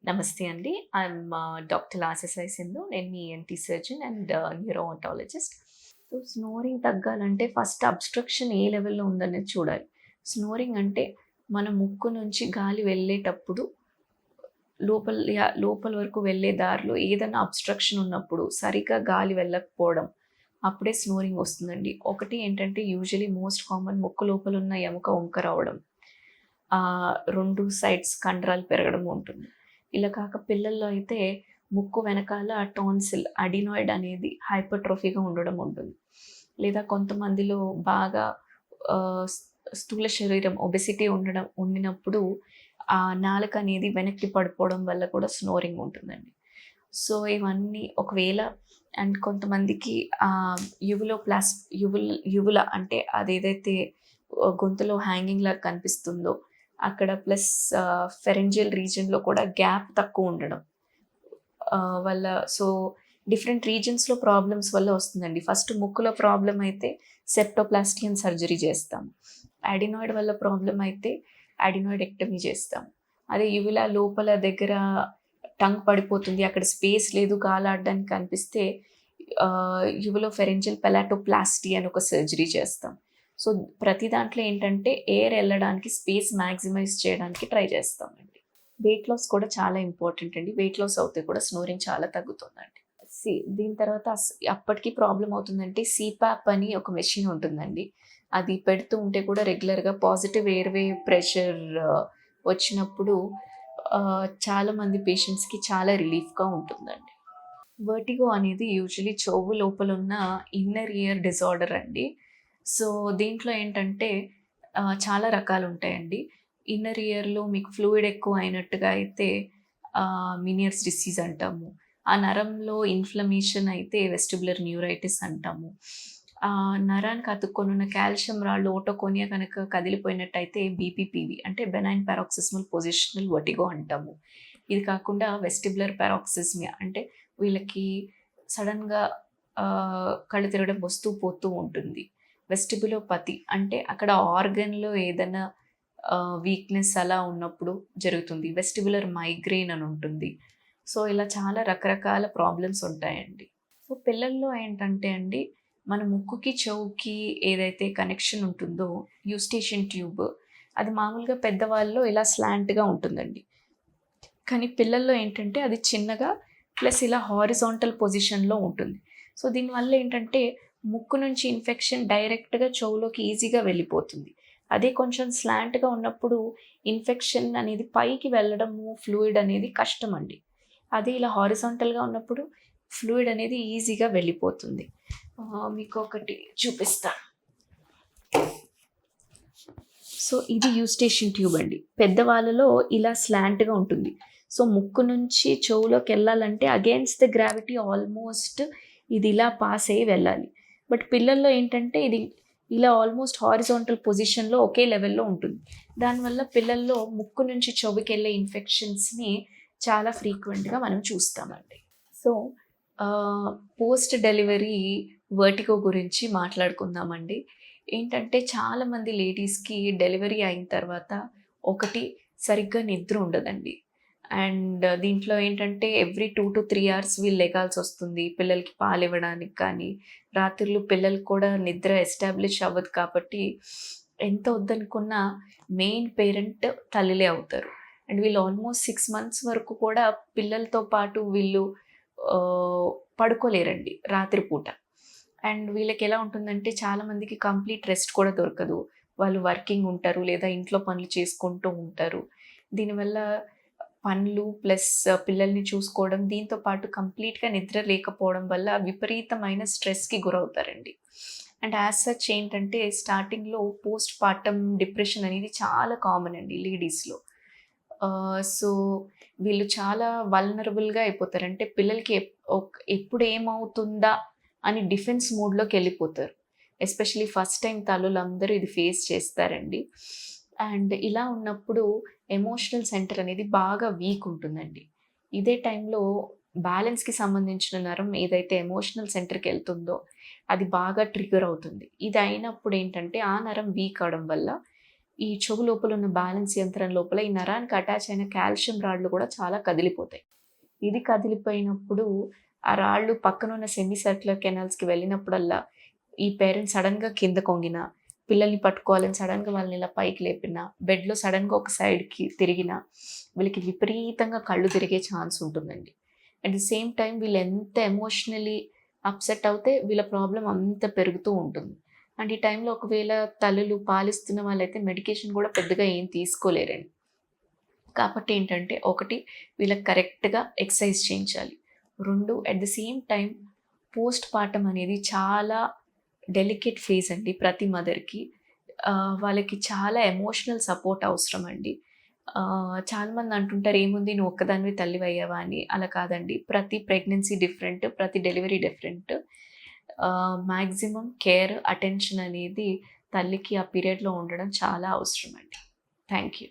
నమస్తే అండి. I'm doctor లాసెస్ సింధు. నేను మీ ENT surgeon and neurotologist. So, snoring తగ్గాలంటే ఫస్ట్ అబ్‌స్ట్రక్షన్ ఏ లెవెల్‌లో ఉందనేది చూడాలి. స్నోరింగ్ అంటే మన ముక్కు నుంచి గాలి వెళ్ళేటప్పుడు లోపల వరకు వెళ్ళే దారిలో ఏదన్నా అబ్‌స్ట్రక్షన్ ఉన్నప్పుడు సరిగ్గా గాలి వెళ్ళకపోవడం, అప్పుడే స్నోరింగ్ వస్తుందండి. ఒకటి ఏంటంటే యూజువల్లీ మోస్ట్ కామన్ ముక్కు లోపలున్న ఎముక వంకర అవ్వడం. 2 సైడ్స్ కండరాలు పెరగడం ఉంటుంది. ఇలా కాక పిల్లల్లో అయితే ముక్కు వెనకాల టాన్సిల్, అడినాయిడ్ అనేది హైపర్‌ట్రోఫీగా ఉండడం ఉంటుంది. లేదా కొంతమందిలో బాగా ఆహ్, స్ స్థూల శరీరం ఒబెసిటీ ఉండినప్పుడు ఆ నాలుక అనేది వెనక్కి పడిపోవడం వల్ల కూడా స్నోరింగ్ ఉంటుందండి. సో, ఇవన్నీ ఒకవేళ అండ్ కొంతమందికి యువులో ప్లాస్ యువుల్ యువుల అంటే అదేదైతే గొంతులో హ్యాంగింగ్‌లాగా కనిపిస్తుందో అక్కడ ప్లస్ ఫెరెంజియల్ రీజియన్‌లో కూడా గ్యాప్ తక్కువ ఉండడం వల్ల సో, డిఫరెంట్ రీజియన్స్‌లో ప్రాబ్లమ్స్ వల్ల వస్తుందండి. ఫస్ట్ ముక్కులో ప్రాబ్లమ్ అయితే సెప్టోప్లాస్టీ అని సర్జరీ చేస్తాం. అడినాయిడ్ వల్ల ప్రాబ్లమ్ అయితే అడినాయిడెక్టమీ చేస్తాం. అదే యువిలా లోపల దగ్గర టంగ్ పడిపోతుంది. అక్కడ స్పేస్ లేదు గాలాడడానికి కనిపిస్తే యువలోఫెరింజియల్ పెలాటోప్లాస్టీ అని ఒక సర్జరీ చేస్తాం. సో, ప్రతి దాంట్లో ఏంటంటే ఎయిర్ ఎళ్ళడానికి స్పేస్ మాక్సిమైజ్ చేయడానికి ట్రై చేస్తామండి. వెయిట్ లాస్ కూడా చాలా ఇంపార్టెంట్ అండి. వెయిట్ లాస్ అవుతే కూడా స్నోరింగ్ చాలా తగ్గుతుందండి. దీని తర్వాత అప్పటికి ప్రాబ్లమ్ అవుతుందంటే సీపాప్ అని ఒక మెషిన్ ఉంటుందండి. అది పెడుతూ ఉంటే కూడా రెగ్యులర్‌గా పాజిటివ్ ఎయిర్‌వే ప్రెషర్ వచ్చినప్పుడు చాలామంది పేషెంట్స్‌కి చాలా రిలీఫ్‌గా ఉంటుందండి. వర్టిగో అనేది యూజువల్లీ చెవు లోపలున్న ఇన్నర్ ఇయర్ డిజార్డర్ అండి. సో, దీంట్లో ఏంటంటే చాలా రకాలుంటాయండి. ఇన్నర్ ఇయర్‌లో మీకు ఫ్లూయిడ్ ఎక్కువ అయినట్టుగా అయితే మీనియర్స్ డిసీజ్ అంటాము. ఆ నరంలో ఇన్‌ఫ్లమేషన్ అయితే వెస్టిబ్యులర్ న్యూరైటిస్ అంటాము. నరానికి అతుక్కొనున్న కాల్షియం రాళ్ళు ఓటోకోనియా గనక కదిలిపోయినట్టయితే బీపీపీవీ అంటే బెనైన్ పారాక్సిస్మల్ పొజిషనల్ వర్టిగో అంటాము. ఇది కాకుండా వెస్టిబ్యులర్ పారాక్సిస్మియా అంటే వీళ్ళకి సడెన్‌గా కళ్ళు తిరగడం వస్తూ పోతూ ఉంటుంది. వెస్టిబ్యులోపతి అంటే అక్కడ ఆర్గన్‌లో ఏదైనా వీక్‌నెస్ అలా ఉన్నప్పుడు జరుగుతుంది. వెస్టిబ్యులర్ మైగ్రేన్ అని ఉంటుంది. సో, ఇలా చాలా రకరకాల ప్రాబ్లమ్స్ ఉంటాయండి. సో, పిల్లల్లో ఏంటంటే అండి, మన ముక్కుకి, చెవుకి ఏదైతే కనెక్షన్ ఉంటుందో యూస్టేషన్ ట్యూబ్ అది మామూలుగా పెద్దవాళ్ళలో ఇలా స్లాంట్‌గా ఉంటుందండి. కానీ పిల్లల్లో ఏంటంటే అది చిన్నగా ప్లస్ ఇలా హారిజాంటల్ పొజిషన్‌లో ఉంటుంది. సో, దీనివల్ల ఏంటంటే ముక్కు నుంచి ఇన్ఫెక్షన్ డైరెక్ట్‌గా చెవులోకి ఈజీగా వెళ్ళిపోతుంది. అదే కొంచెం స్లాంట్‌గా ఉన్నప్పుడు ఇన్ఫెక్షన్ అనేది పైకి వెళ్ళడము, ఫ్లూయిడ్ అనేది కష్టమండి. అదే ఇలా హారిజాంటల్‌గా ఉన్నప్పుడు ఫ్లూయిడ్ అనేది ఈజీగా వెళ్ళిపోతుంది. మీకొకటి చూపిస్తా. సో, ఇది యూస్టేషన్ ట్యూబ్ అండి. పెద్దవాళ్ళలో ఇలా స్లాంట్‌గా ఉంటుంది. సో, ముక్కు నుంచి చెవులోకెళ్ళాలంటే అగెయిన్స్ట్ ద గ్రావిటీ ఆల్మోస్ట్ ఇది ఇలా పాస్ అయ్యి వెళ్ళాలి. బట్ పిల్లల్లో ఏంటంటే ఇది ఇలా ఆల్మోస్ట్ హారిజాంటల్ పొజిషన్‌లో ఒకే లెవెల్‌లో ఉంటుంది. దానివల్ల పిల్లల్లో ముక్కు నుంచి చెవికెళ్ళే ఇన్ఫెక్షన్స్‌ని చాలా ఫ్రీక్వెంట్‌గా మనం చూస్తామండి. సో, పోస్ట్ డెలివరీ వర్టిగో గురించి మాట్లాడుకుందామండి. ఏంటంటే చాలామంది లేడీస్‌కి డెలివరీ అయిన తర్వాత ఒకటి సరిగ్గా నిద్ర ఉండదండి. అండ్ దీంట్లో ఏంటంటే ఎవ్రీ 2-3 అవర్స్ వీళ్ళు లెగాల్సొస్తుంది. పిల్లలకి పాలివ్వడానికి కానీ, రాత్రుళ్ళు పిల్లలకి కూడా నిద్ర ఎస్టాబ్లిష్ అవ్వదు కాబట్టి ఎంత వద్దనుకున్నా మెయిన్ పేరెంట్ తల్లులే అవుతారు. అండ్ వీళ్ళు ఆల్మోస్ట్ 6 మంత్స్ వరకు కూడా పిల్లలతో పాటు వీళ్ళు పడుకోలేరండి రాత్రి పూట. అండ్ వీళ్ళకెలా ఉంటుందంటే చాలామందికి కంప్లీట్ రెస్ట్ కూడా దొరకదు. వాళ్ళు వర్కింగ్ ఉంటారు లేదా ఇంట్లో పనులు చేసుకుంటూ ఉంటారు. దీనివల్ల పనులు ప్లస్ పిల్లల్ని చూసుకోవడం, దీంతో పాటు కంప్లీట్‌గా నిద్ర లేకపోవడం వల్ల విపరీతమైన స్ట్రెస్‌కి గురవుతారండి. అండ్ యాస్ సచ్ ఏంటంటే స్టార్టింగ్‌లో పోస్ట్ పార్టమ్ డిప్రెషన్ అనేది చాలా కామన్ అండి లేడీస్‌లో. సో, వీళ్ళు చాలా వల్నరబుల్‌గా అయిపోతారు. అంటే పిల్లలకి ఎప్పుడు ఏమవుతుందా అని డిఫెన్స్ మోడ్‌లోకెళ్ళిపోతారు. ఎస్పెషల్లీ ఫస్ట్ టైమ్ తల్లులందరూ ఇది ఫేస్ చేస్తారండి. అండ్ ఇలా ఉన్నప్పుడు ఎమోషనల్ సెంటర్ అనేది బాగా వీక్ ఉంటుందండి. ఇదే టైంలో బ్యాలెన్స్‌కి సంబంధించిన నరం ఏదైతే ఎమోషనల్ సెంటర్‌కెళ్తుందో అది బాగా ట్రిగ్గర్ అవుతుంది. ఇది అయినప్పుడు ఏంటంటే ఆ నరం వీక్ అవ్వడం వల్ల ఈ చెవు లోపల ఉన్న బ్యాలెన్స్ యంత్రం లోపల ఈ నరానికి అటాచ్ అయిన కాల్షియం రాడ్లు కూడా చాలా కదిలిపోతాయి. ఇది కదిలిపోయినప్పుడు ఆ రాళ్ళు పక్కనున్న సెమీ సర్క్యులర్ కెనాల్స్‌కి వెళ్ళినప్పుడల్లా ఈ పేరెంట్స్ సడెన్‌గా కిందకొంగినా, పిల్లల్ని పట్టుకోవాలని సడెన్‌గా వాళ్ళని ఇలా పైకి లేపినా, బెడ్‌లో సడెన్‌గా ఒక సైడ్‌కి తిరిగినా, వీళ్ళకి విపరీతంగా కళ్ళు తిరిగే ఛాన్స్ ఉంటుందండి. అట్ ది సేమ్ టైమ్ వీళ్ళు ఎంత ఎమోషనల్లీ అప్‌సెట్ అవుతే వీళ్ళ ప్రాబ్లమ్ అంత పెరుగుతూ ఉంటుంది. అండ్ ఈ టైంలో ఒకవేళ తల్లులు పాలిస్తున్న వాళ్ళైతే మెడికేషన్ కూడా పెద్దగా ఏం తీసుకోలేరండి. కాబట్టి ఏంటంటే, ఒకటి వీళ్ళకి కరెక్ట్‌గా ఎక్సర్సైజ్ చేయించాలి. 2 at the same time post partum అనేది చాలా డెలికేట్ ఫేజ్ అండి ప్రతి మదర్‌కి. వాళ్ళకి చాలా ఎమోషనల్ సపోర్ట్ అవసరం అండి. చాలామంది అంటుంటారు, "ఏముంది నువ్వు ఒక్కదానివే తల్లివయ్యావా" అని. అలా కాదండి. ప్రతి ప్రెగ్నెన్సీ డిఫరెంట్, ప్రతి delivery different. Maximum care, attention అనేది తల్లికి ఆ పీరియడ్‌లో ఉండడం చాలా అవసరం అండి. Thank you.